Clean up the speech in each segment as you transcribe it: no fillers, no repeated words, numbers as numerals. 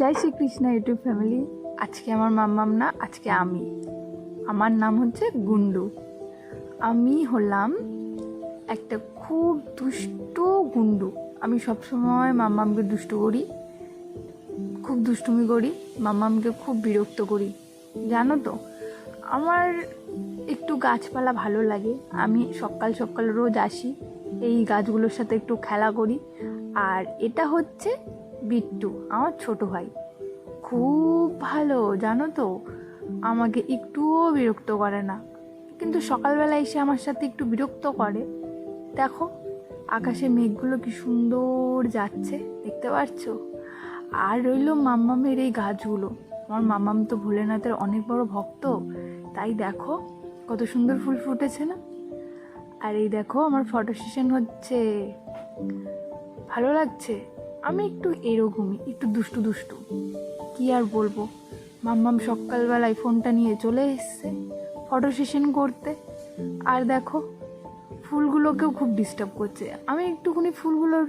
জয় Shrikrishna YouTube family. আজকে আমার মাম্মাম না, আজকে আমার নাম হচ্ছে গুন্ডু। আমি হলাম একটা খুব দুষ্টু গুন্ডু। আমি সবসময় মাম্মামকে দুষ্টু করি, খুব দুষ্টুমি করি, মাম্মামকে খুব বিরক্ত করি। জানো তো, আমার একটু গাছপালা ভালো লাগে। আমি সকাল সকাল রোজ আসি, এই গাছগুলোর সাথে একটু খেলা করি। আর এটা হচ্ছে বিট্টু, আমার ছোট ভাই। খুব ভালো, জানো তো, আমাকে একটুও বিরক্ত করে না। কিন্তু সকালবেলা এসে আমার সাথে একটু বিরক্ত করে। দেখো আকাশে মেঘগুলো কি সুন্দর যাচ্ছে, দেখতে পাচ্ছ? আর রইল মাম্মামের এই গাছগুলো। আমার মাম্মাম তো ভোলেনাথের অনেক বড় ভক্ত, তাই দেখো কত সুন্দর ফুল ফুটেছে না। আর এই দেখো আমার ফটো সেশন হচ্ছে, ভালো লাগছে। আমি একটু এরকমই, একটু দুষ্টু দুষ্টু, কি আর বলবো। মাম্মাম সকালবেলায় ফোনটা নিয়ে চলে এসছে ফটো সেশন করতে। আর দেখো ফুলগুলোকেও খুব ডিস্টার্ব করছে। আমি একটুখানি ফুলগুলোর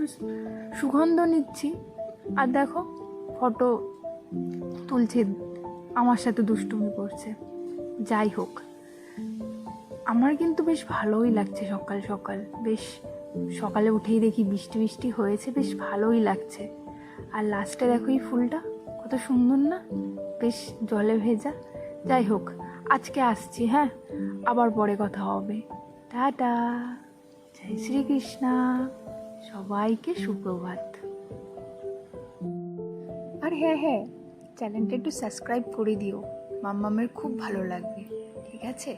সুগন্ধ নিচ্ছি, আর দেখো ফটো তুলছে, আমার সাথে দুষ্টুমি করছে। যাই হোক, আমার কিন্তু বেশ ভালোই লাগছে। সকাল সকাল বেশ, সকালে উঠেই দেখি বৃষ্টি বৃষ্টি হয়েছে, বেশ ভালোই লাগছে। আর লাস্টে দেখো এই ফুলটা কত সুন্দর না, বেশ জলে ভেজা। যাই হোক, আজকে আসছি, হ্যাঁ, আবার পরে কথা হবে। টাটা, জয় শ্রীকৃষ্ণ, সবাইকে সুপ্রভাত। আর হ্যাঁ হ্যাঁ, চ্যানেলটা একটু সাবস্ক্রাইব করে দিও, মাম্মামের খুব ভালো লাগবে, ঠিক আছে?